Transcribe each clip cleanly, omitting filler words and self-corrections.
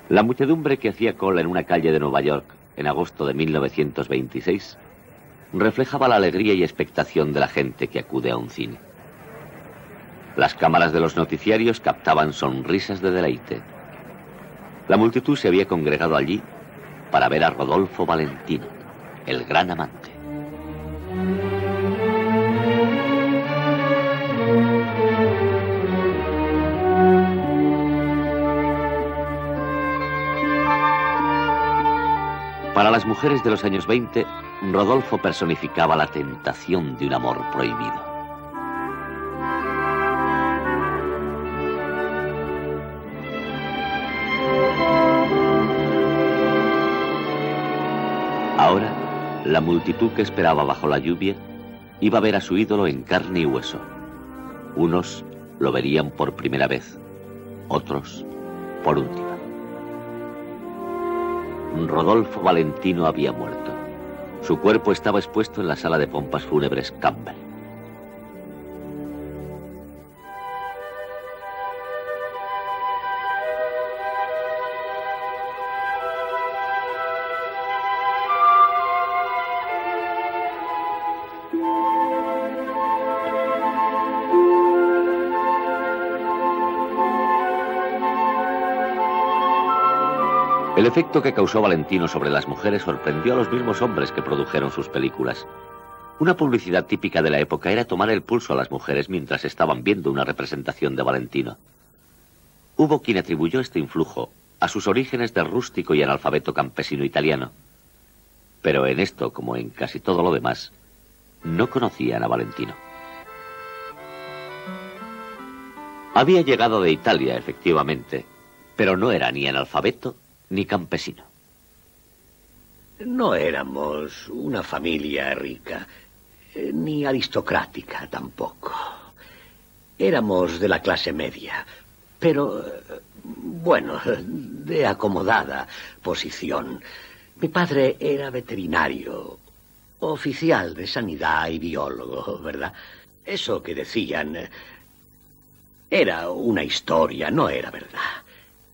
La muchedumbre que hacía cola en una calle de Nueva York en agosto de 1926 reflejaba la alegría y expectación de la gente que acude a un cine. Las cámaras de los noticiarios captaban sonrisas de deleite. La multitud se había congregado allí para ver a Rodolfo Valentino, el gran amante. Para las mujeres de los años 20, Rodolfo personificaba la tentación de un amor prohibido. Ahora, la multitud que esperaba bajo la lluvia iba a ver a su ídolo en carne y hueso. Unos lo verían por primera vez, otros por última. Rodolfo Valentino había muerto. Su cuerpo estaba expuesto en la sala de pompas fúnebres Campbell. El efecto que causó Valentino sobre las mujeres sorprendió a los mismos hombres que produjeron sus películas. Una publicidad típica de la época era tomar el pulso a las mujeres mientras estaban viendo una representación de Valentino. Hubo quien atribuyó este influjo a sus orígenes de rústico y analfabeto campesino italiano. Pero en esto, como en casi todo lo demás, no conocían a Valentino. Había llegado de Italia, efectivamente, pero no era ni analfabeto ni campesino. No éramos una familia rica, ni aristocrática tampoco. Éramos de la clase media, pero, bueno, de acomodada posición. Mi padre era veterinario, oficial de sanidad y biólogo, ¿verdad? Eso que decían era una historia, no era verdad.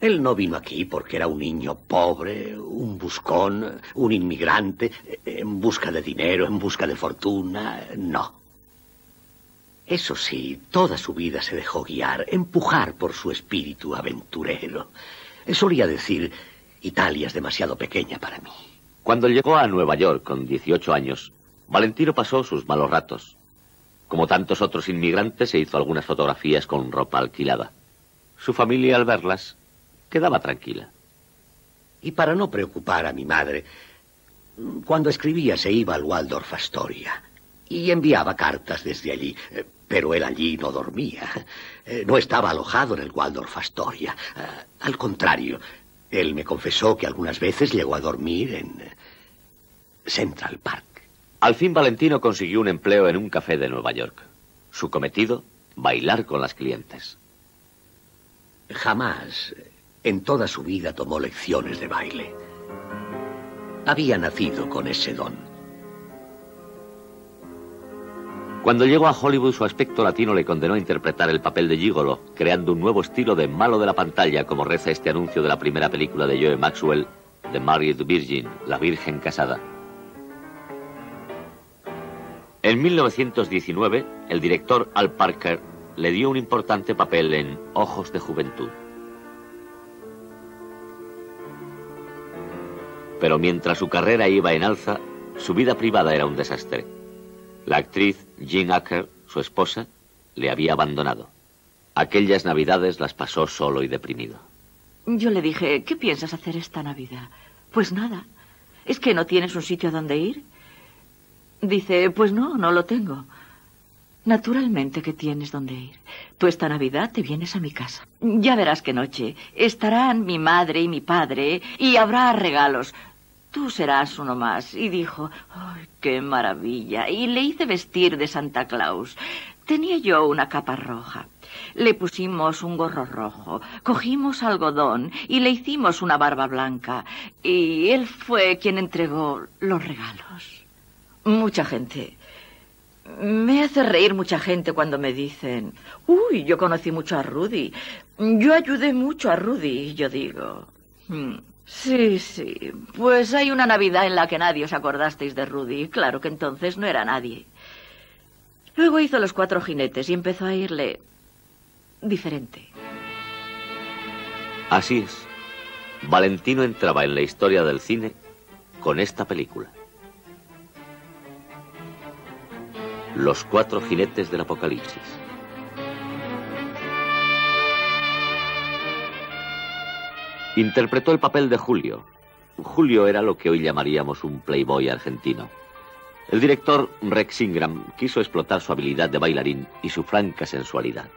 Él no vino aquí porque era un niño pobre, un buscón, un inmigrante, en busca de dinero, en busca de fortuna, no. Eso sí, toda su vida se dejó guiar, empujar por su espíritu aventurero. Solía decir, Italia es demasiado pequeña para mí. Cuando llegó a Nueva York con 18 años, Valentino pasó sus malos ratos. Como tantos otros inmigrantes, se hizo algunas fotografías con ropa alquilada. Su familia, al verlas, quedaba tranquila. Y para no preocupar a mi madre, cuando escribía se iba al Waldorf Astoria y enviaba cartas desde allí, pero él allí no dormía. No estaba alojado en el Waldorf Astoria. Al contrario, él me confesó que algunas veces llegó a dormir en Central Park. Al fin Valentino consiguió un empleo en un café de Nueva York. Su cometido, bailar con las clientes. Jamás en toda su vida tomó lecciones de baile. Había nacido con ese don. Cuando llegó a Hollywood, su aspecto latino le condenó a interpretar el papel de gigolo, creando un nuevo estilo de malo de la pantalla, como reza este anuncio de la primera película de Joe Maxwell, The Married Virgin, La Virgen Casada. En 1919, el director Al Parker le dio un importante papel en Ojos de Juventud. Pero mientras su carrera iba en alza, su vida privada era un desastre. La actriz Jean Acker, su esposa, le había abandonado. Aquellas navidades las pasó solo y deprimido. Yo le dije, ¿qué piensas hacer esta Navidad? Pues nada. ¿Es que no tienes un sitio a donde ir? Dice, pues no lo tengo. Naturalmente que tienes donde ir. Tú esta Navidad te vienes a mi casa. Ya verás qué noche. Estarán mi madre y mi padre y habrá regalos. Tú serás uno más. Y dijo, ¡ay, qué maravilla! Y le hice vestir de Santa Claus. Tenía yo una capa roja. Le pusimos un gorro rojo. Cogimos algodón y le hicimos una barba blanca. Y él fue quien entregó los regalos. Mucha gente. Me hace reír mucha gente cuando me dicen, uy, yo conocí mucho a Rudy. Yo ayudé mucho a Rudy, yo digo. Sí, sí. Pues hay una Navidad en la que nadie os acordasteis de Rudy. Claro que entonces no era nadie. Luego hizo Los Cuatro Jinetes y empezó a irle diferente. Así es. Valentino entraba en la historia del cine con esta película. Los Cuatro Jinetes del Apocalipsis. Interpretó el papel de Julio. Julio era lo que hoy llamaríamos un playboy argentino. El director Rex Ingram quiso explotar su habilidad de bailarín y su franca sensualidad.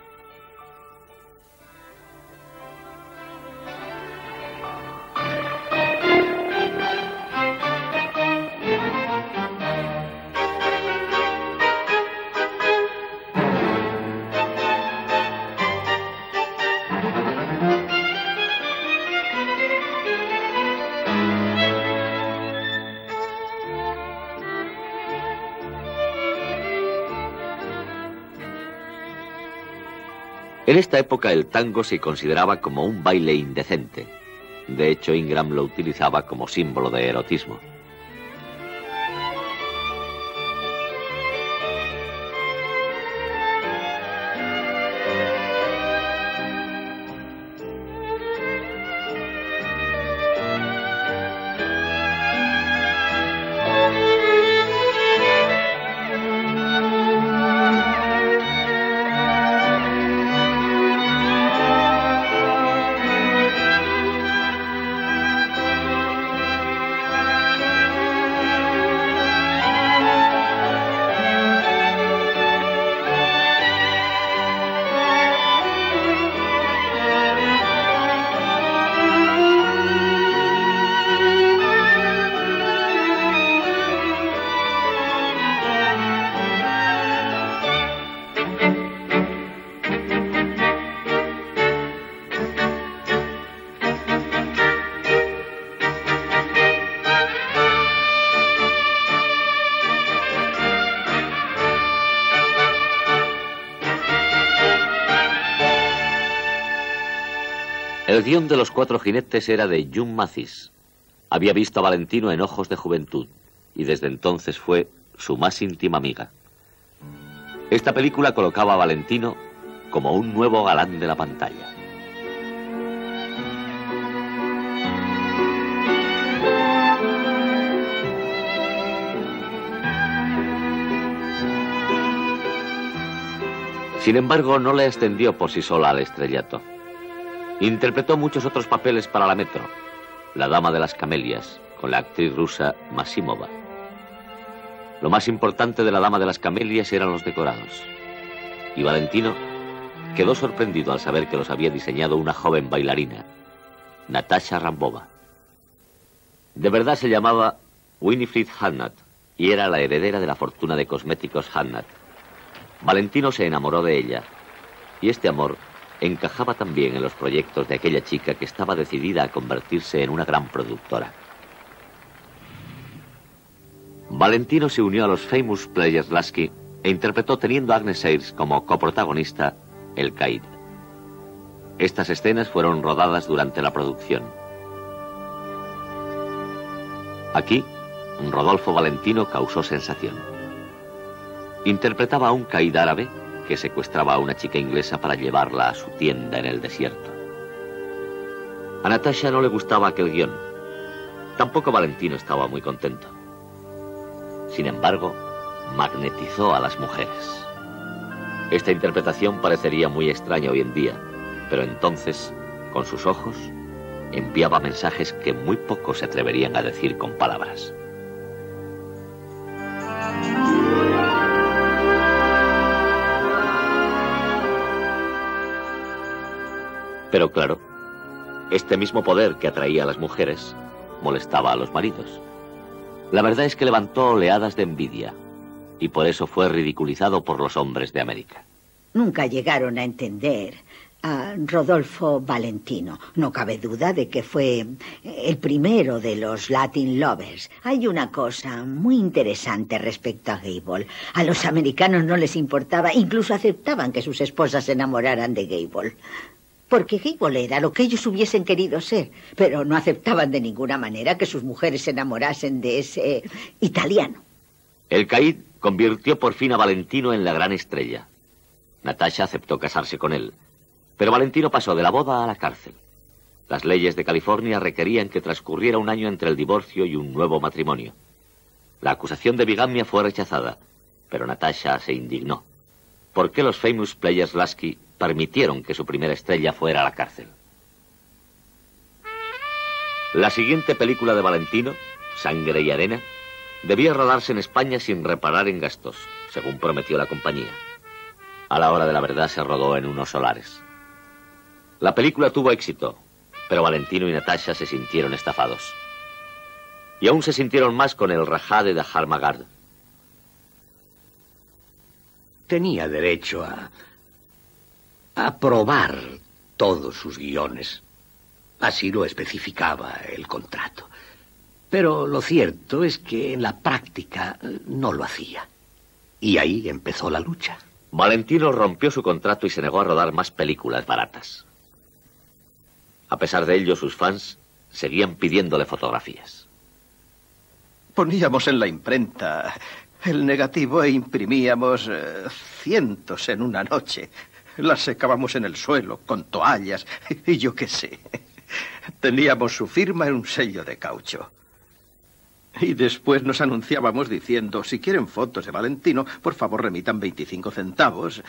En esta época el tango se consideraba como un baile indecente. De hecho, Ingram lo utilizaba como símbolo de erotismo. El guión de Los Cuatro Jinetes era de June Mathis. Había visto a Valentino en Ojos de Juventud y desde entonces fue su más íntima amiga. Esta película colocaba a Valentino como un nuevo galán de la pantalla. Sin embargo, no le ascendió por sí sola al estrellato. Interpretó muchos otros papeles para la Metro. La Dama de las Camelias, con la actriz rusa Massimova. Lo más importante de La Dama de las Camelias eran los decorados. Y Valentino quedó sorprendido al saber que los había diseñado una joven bailarina, Natasha Rambova. De verdad se llamaba Winifred Hannat y era la heredera de la fortuna de cosméticos Hannat. Valentino se enamoró de ella y este amor encajaba también en los proyectos de aquella chica que estaba decidida a convertirse en una gran productora. Valentino se unió a los Famous Players Lasky e interpretó, teniendo a Agnes Sayers como coprotagonista, El Caid. Estas escenas fueron rodadas durante la producción. Aquí, Rodolfo Valentino causó sensación. Interpretaba a un caid árabe que secuestraba a una chica inglesa para llevarla a su tienda en el desierto. A Natasha no le gustaba aquel guión. Tampoco Valentino estaba muy contento. Sin embargo, magnetizó a las mujeres. Esta interpretación parecería muy extraña hoy en día, pero entonces, con sus ojos, enviaba mensajes que muy pocos se atreverían a decir con palabras. Pero claro, este mismo poder que atraía a las mujeres molestaba a los maridos. La verdad es que levantó oleadas de envidia y por eso fue ridiculizado por los hombres de América. Nunca llegaron a entender a Rodolfo Valentino. No cabe duda de que fue el primero de los Latin Lovers. Hay una cosa muy interesante respecto a Gable. A los americanos no les importaba, incluso aceptaban que sus esposas se enamoraran de Gable. Porque Gable era lo que ellos hubiesen querido ser, pero no aceptaban de ninguna manera que sus mujeres se enamorasen de ese italiano. El Caid convirtió por fin a Valentino en la gran estrella. Natasha aceptó casarse con él, pero Valentino pasó de la boda a la cárcel. Las leyes de California requerían que transcurriera un año entre el divorcio y un nuevo matrimonio. La acusación de bigamia fue rechazada, pero Natasha se indignó. ¿Por qué los Famous Players Lasky permitieron que su primera estrella fuera a la cárcel? La siguiente película de Valentino, Sangre y Arena, debía rodarse en España sin reparar en gastos, según prometió la compañía. A la hora de la verdad se rodó en unos solares. La película tuvo éxito, pero Valentino y Natasha se sintieron estafados. Y aún se sintieron más con el Rajá de Dahar Magard. Tenía derecho a probar todos sus guiones. Así lo especificaba el contrato. Pero lo cierto es que en la práctica no lo hacía. Y ahí empezó la lucha. Valentino rompió su contrato y se negó a rodar más películas baratas. A pesar de ello, sus fans seguían pidiéndole fotografías. Poníamos en la imprenta el negativo e imprimíamos cientos en una noche. Las secábamos en el suelo con toallas y yo qué sé. Teníamos su firma en un sello de caucho. Y después nos anunciábamos diciendo, si quieren fotos de Valentino, por favor remitan 25 centavos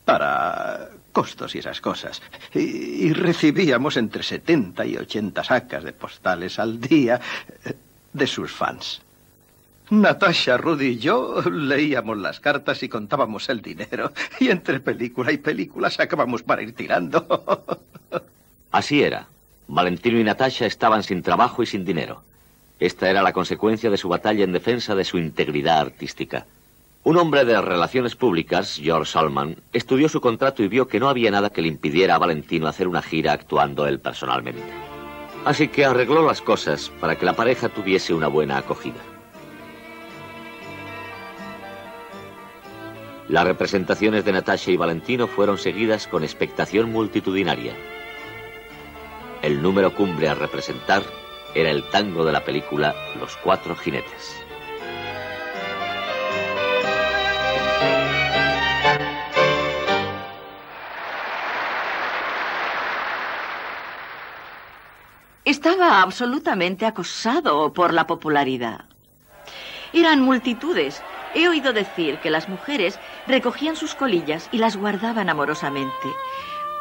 para costos y esas cosas. Y recibíamos entre 70 y 80 sacas de postales al día de sus fans. Natasha, Rudy y yo leíamos las cartas y contábamos el dinero. Y entre película y película sacábamos para ir tirando. Así era. Valentino y Natasha estaban sin trabajo y sin dinero. Esta era la consecuencia de su batalla en defensa de su integridad artística. Un hombre de relaciones públicas, George Salman, estudió su contrato y vio que no había nada que le impidiera a Valentino hacer una gira actuando él personalmente. Así que arregló las cosas para que la pareja tuviese una buena acogida. Las representaciones de Natasha y Valentino fueron seguidas con expectación multitudinaria. El número cumbre a representar era el tango de la película Los Cuatro Jinetes. Estaba absolutamente acosado por la popularidad. Eran multitudes. He oído decir que las mujeres recogían sus colillas y las guardaban amorosamente.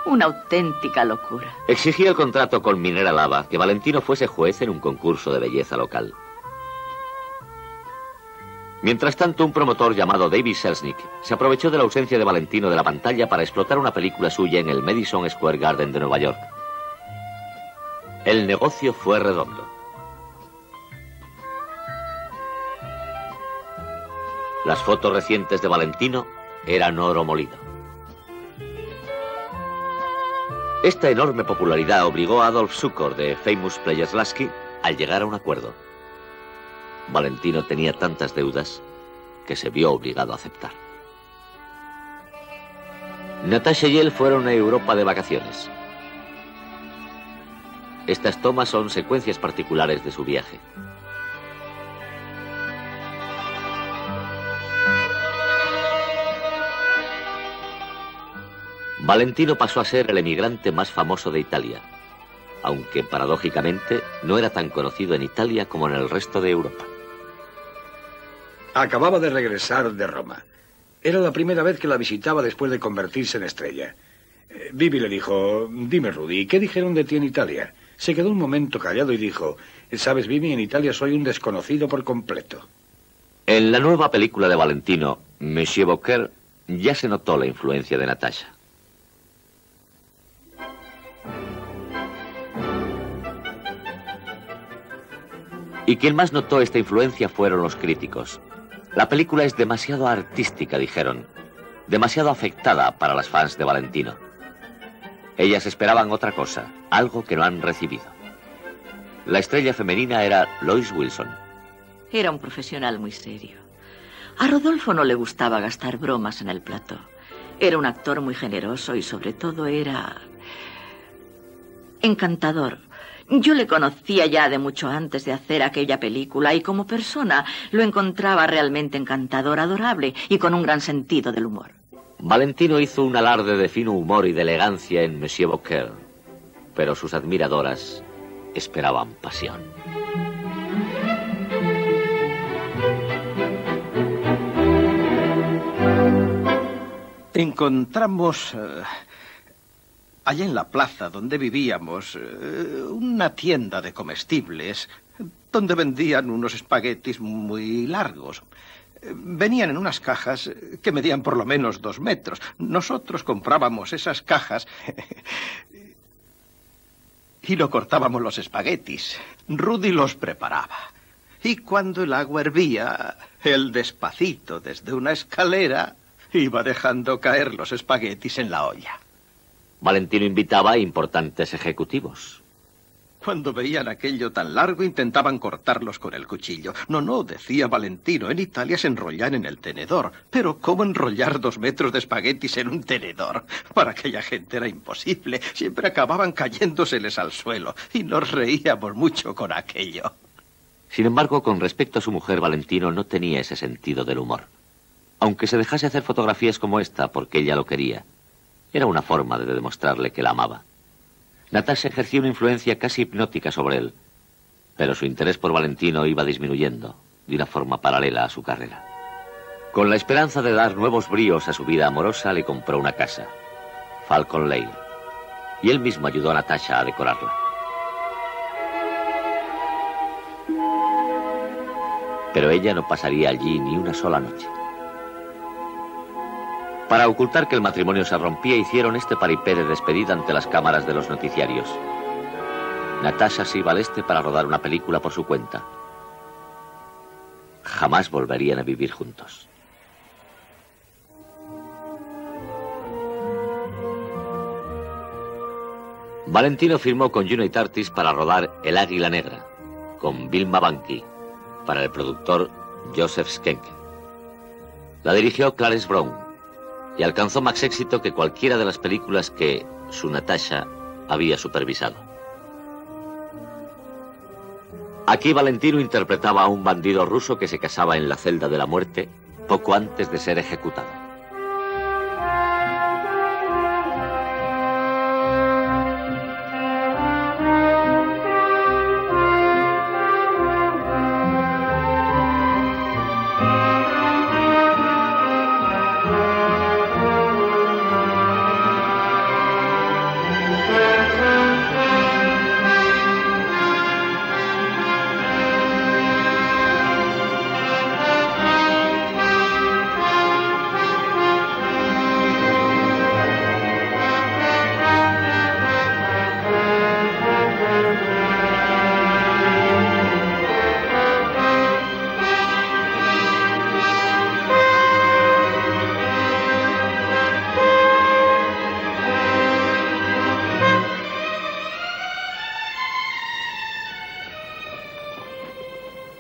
Una auténtica locura. Exigía el contrato con Minera Lava que Valentino fuese juez en un concurso de belleza local. Mientras tanto, un promotor llamado David Selznick se aprovechó de la ausencia de Valentino de la pantalla para explotar una película suya en el Madison Square Garden de Nueva York. El negocio fue redondo. Las fotos recientes de Valentino eran oro molido. Esta enorme popularidad obligó a Adolf Zukor de Famous Players Lasky a llegar a un acuerdo. Valentino tenía tantas deudas que se vio obligado a aceptar. Natasha y él fueron a Europa de vacaciones. Estas tomas son secuencias particulares de su viaje. Valentino pasó a ser el emigrante más famoso de Italia, aunque paradójicamente no era tan conocido en Italia como en el resto de Europa. Acababa de regresar de Roma. Era la primera vez que la visitaba después de convertirse en estrella. Vivi le dijo, dime Rudy, ¿qué dijeron de ti en Italia? Se quedó un momento callado y dijo, sabes Vivi, en Italia soy un desconocido por completo. En la nueva película de Valentino, Monsieur Beaucaire, ya se notó la influencia de Natasha. Y quien más notó esta influencia fueron los críticos. La película es demasiado artística, dijeron. Demasiado afectada para las fans de Valentino. Ellas esperaban otra cosa, algo que no han recibido. La estrella femenina era Lois Wilson. Era un profesional muy serio. A Rodolfo no le gustaba gastar bromas en el plató. Era un actor muy generoso y sobre todo era encantador. Yo le conocía ya de mucho antes de hacer aquella película y como persona lo encontraba realmente encantador, adorable y con un gran sentido del humor. Valentino hizo un alarde de fino humor y de elegancia en Monsieur Beaucaire, pero sus admiradoras esperaban pasión. Encontramos allá en la plaza donde vivíamos una tienda de comestibles donde vendían unos espaguetis muy largos. Venían en unas cajas que medían por lo menos 2 metros. Nosotros comprábamos esas cajas y no cortábamos los espaguetis. Rudy los preparaba. Y cuando el agua hervía, él despacito desde una escalera iba dejando caer los espaguetis en la olla. Valentino invitaba a importantes ejecutivos. Cuando veían aquello tan largo, intentaban cortarlos con el cuchillo. No, decía Valentino, en Italia se enrollan en el tenedor. Pero ¿cómo enrollar 2 metros de espaguetis en un tenedor? Para aquella gente era imposible. Siempre acababan cayéndoseles al suelo. Y nos reíamos mucho con aquello. Sin embargo, con respecto a su mujer, Valentino no tenía ese sentido del humor. Aunque se dejase hacer fotografías como esta porque ella lo quería, era una forma de demostrarle que la amaba. Natasha ejercía una influencia casi hipnótica sobre él, pero su interés por Valentino iba disminuyendo de una forma paralela a su carrera. Con la esperanza de dar nuevos bríos a su vida amorosa, le compró una casa, Falcon Lane, y él mismo ayudó a Natasha a decorarla. Pero ella no pasaría allí ni una sola noche. Para ocultar que el matrimonio se rompía, hicieron este paripé de despedida ante las cámaras de los noticiarios. Natasha se iba al este para rodar una película por su cuenta. Jamás volverían a vivir juntos. Valentino firmó con United Artists para rodar El Águila Negra, con Vilma Banqui, para el productor Joseph Schenck. La dirigió Clarence Brown y alcanzó más éxito que cualquiera de las películas que su Natasha había supervisado. Aquí Valentino interpretaba a un bandido ruso que se casaba en la celda de la muerte poco antes de ser ejecutado.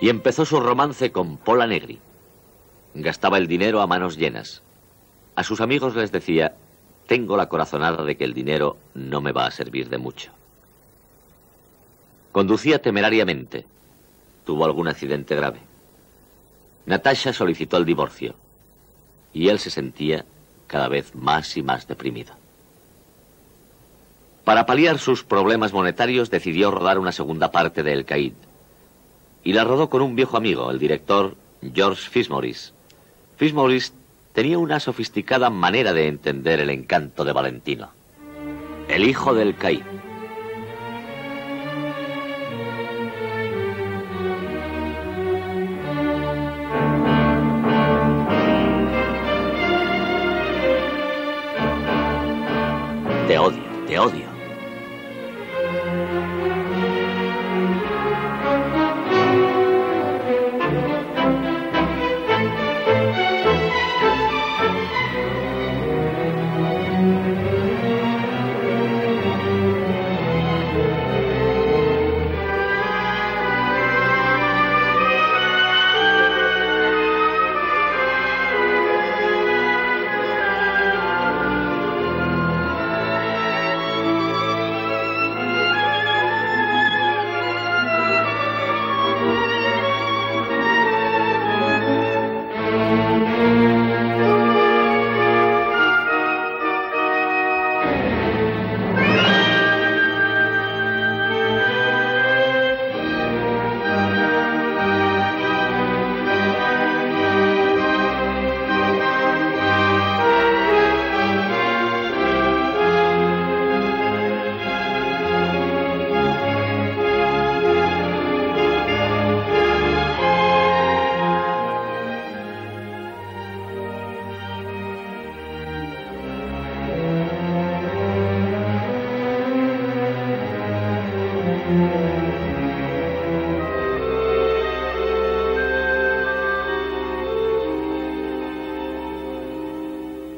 Y empezó su romance con Pola Negri. Gastaba el dinero a manos llenas. A sus amigos les decía: tengo la corazonada de que el dinero no me va a servir de mucho. Conducía temerariamente. Tuvo algún accidente grave. Natasha solicitó el divorcio y él se sentía cada vez más y más deprimido. Para paliar sus problemas monetarios decidió rodar una segunda parte de El Caid. Y la rodó con un viejo amigo, el director George Fitzmaurice. Fitzmaurice tenía una sofisticada manera de entender el encanto de Valentino. El hijo del Caid. Te odio, te odio.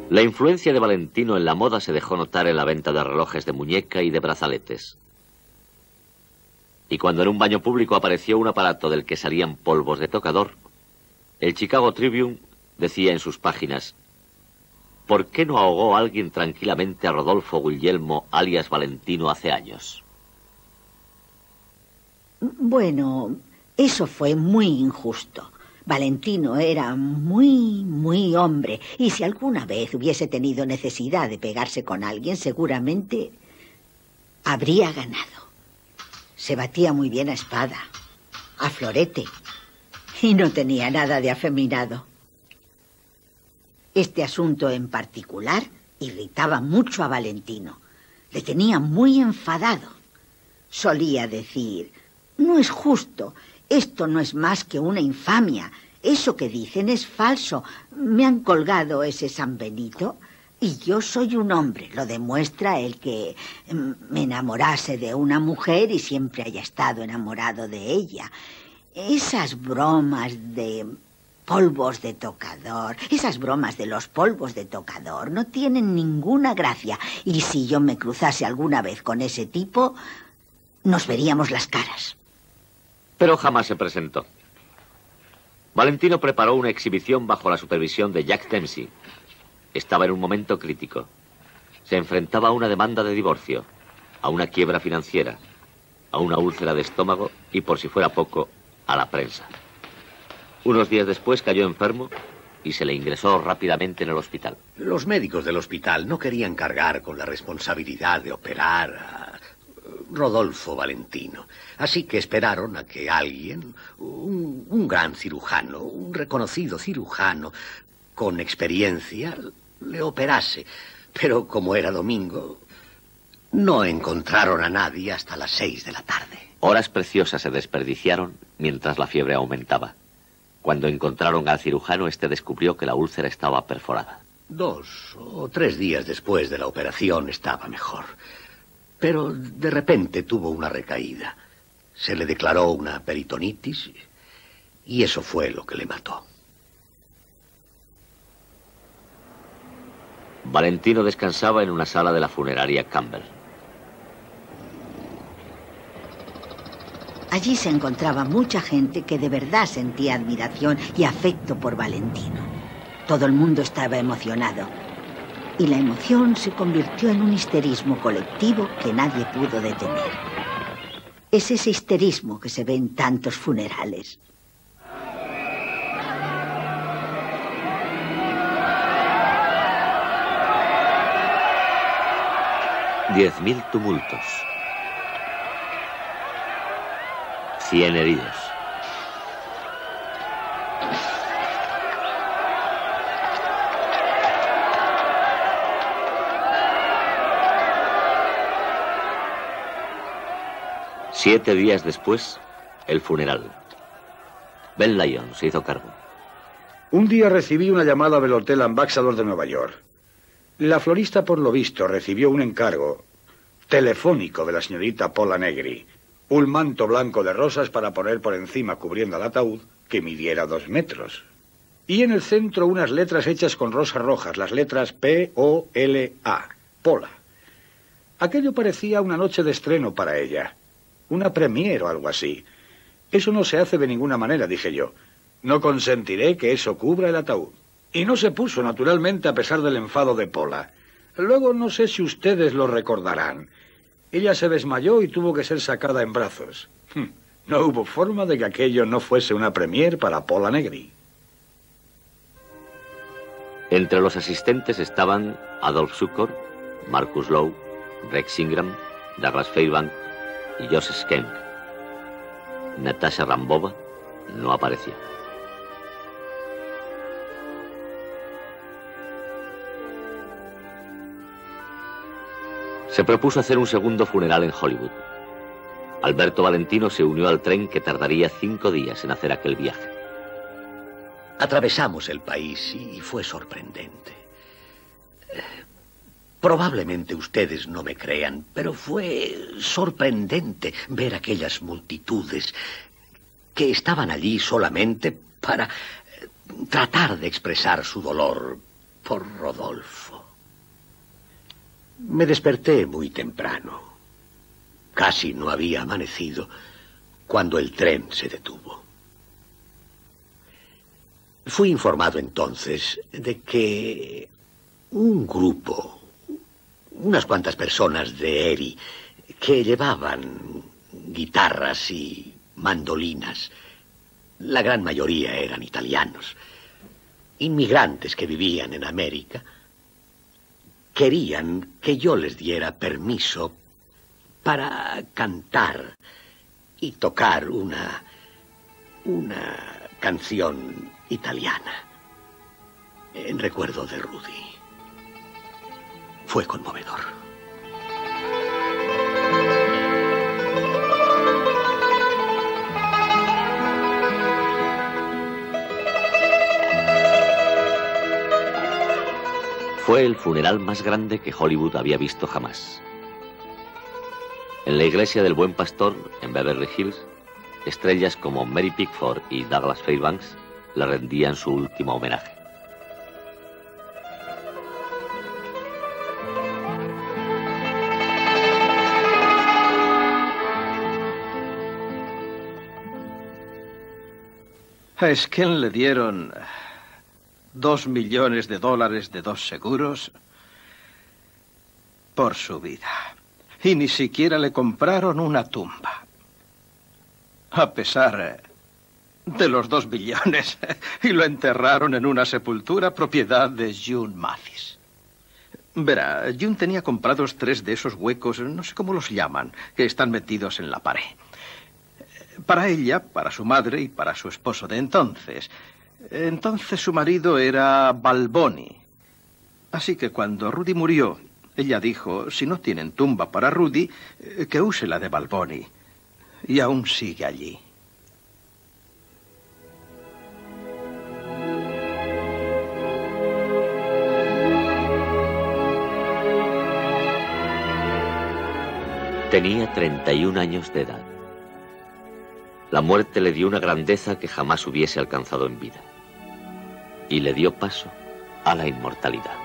La influencia de Valentino en la moda se dejó notar en la venta de relojes de muñeca y de brazaletes. Y cuando en un baño público apareció un aparato del que salían polvos de tocador, el Chicago Tribune decía en sus páginas: ¿por qué no ahogó alguien tranquilamente a Rodolfo Guglielmo, alias Valentino, hace años? Bueno, eso fue muy injusto. Valentino era muy hombre, y si alguna vez hubiese tenido necesidad de pegarse con alguien, seguramente habría ganado. Se batía muy bien a espada, a florete, y no tenía nada de afeminado. Este asunto en particular irritaba mucho a Valentino. Le tenía muy enfadado. Solía decir: no es justo, esto no es más que una infamia. Eso que dicen es falso. Me han colgado ese San Benito y yo soy un hombre. Lo demuestra el que me enamorase de una mujer y siempre haya estado enamorado de ella. Esas bromas de polvos de tocador, esas bromas de los polvos de tocador no tienen ninguna gracia. Y si yo me cruzase alguna vez con ese tipo, nos veríamos las caras. Pero jamás se presentó. Valentino preparó una exhibición bajo la supervisión de Jack Dempsey. Estaba en un momento crítico. Se enfrentaba a una demanda de divorcio, a una quiebra financiera, a una úlcera de estómago y, por si fuera poco, a la prensa. Unos días después cayó enfermo y se le ingresó rápidamente en el hospital. Los médicos del hospital no querían cargar con la responsabilidad de operar a Rodolfo Valentino. Así que esperaron a que alguien, un gran cirujano, un reconocido cirujano con experiencia, le operase. Pero como era domingo, no encontraron a nadie hasta las 6 de la tarde. Horas preciosas se desperdiciaron mientras la fiebre aumentaba. Cuando encontraron al cirujano, este descubrió que la úlcera estaba perforada. 2 o 3 días después de la operación estaba mejor. Pero de repente tuvo una recaída. Se le declaró una peritonitis y eso fue lo que le mató. Valentino descansaba en una sala de la funeraria Campbell. Allí se encontraba mucha gente que de verdad sentía admiración y afecto por Valentino. Todo el mundo estaba emocionado. Y la emoción se convirtió en un histerismo colectivo que nadie pudo detener. Es ese histerismo que se ve en tantos funerales. $10.000 tumultos. 100 heridos. Siete días después, el funeral. Ben Lyon se hizo cargo. Un día recibí una llamada del Hotel Ambassador de Nueva York. La florista, por lo visto, recibió un encargo telefónico de la señorita Pola Negri. Un manto blanco de rosas para poner por encima, cubriendo al ataúd, que midiera 2 metros. Y en el centro unas letras hechas con rosas rojas, las letras P-O-L-A, Pola. Aquello parecía una noche de estreno para ella. Una premiere o algo así. Eso no se hace de ninguna manera, dije yo. No consentiré que eso cubra el ataúd. Y no se puso, naturalmente, a pesar del enfado de Pola. Luego no sé si ustedes lo recordarán. Ella se desmayó y tuvo que ser sacada en brazos. No hubo forma de que aquello no fuese una premiere para Pola Negri. Entre los asistentes estaban Adolf Zukor, Marcus Lowe, Rex Ingram, Douglas Fairbank y Joseph Schenck. Natasha Rambova no apareció. Se propuso hacer un segundo funeral en Hollywood. Alberto Valentino se unió al tren que tardaría 5 días en hacer aquel viaje. Atravesamos el país y fue sorprendente. Probablemente ustedes no me crean, pero fue sorprendente ver aquellas multitudes que estaban allí solamente para tratar de expresar su dolor por Rodolfo. Me desperté muy temprano. Casi no había amanecido cuando el tren se detuvo. Fui informado entonces de que un grupo, unas cuantas personas de Erie, que llevaban guitarras y mandolinas, la gran mayoría eran italianos, inmigrantes que vivían en América, querían que yo les diera permiso para cantar y tocar una canción italiana en recuerdo de Rudy. Fue conmovedor. Fue el funeral más grande que Hollywood había visto jamás. En la iglesia del Buen Pastor, en Beverly Hills, estrellas como Mary Pickford y Douglas Fairbanks le rendían su último homenaje. A Skene le dieron $2 millones de dos seguros por su vida. Y ni siquiera le compraron una tumba. A pesar de los 2 millones. Y lo enterraron en una sepultura propiedad de June Mathis. Verá, June tenía comprados 3 de esos huecos, no sé cómo los llaman, que están metidos en la pared. Para ella, para su madre y para su esposo de entonces. Entonces su marido era Balboni. Así que cuando Rudy murió, ella dijo, si no tienen tumba para Rudy, que use la de Balboni. Y aún sigue allí. Tenía 31 años de edad. La muerte le dio una grandeza que jamás hubiese alcanzado en vida. Y le dio paso a la inmortalidad.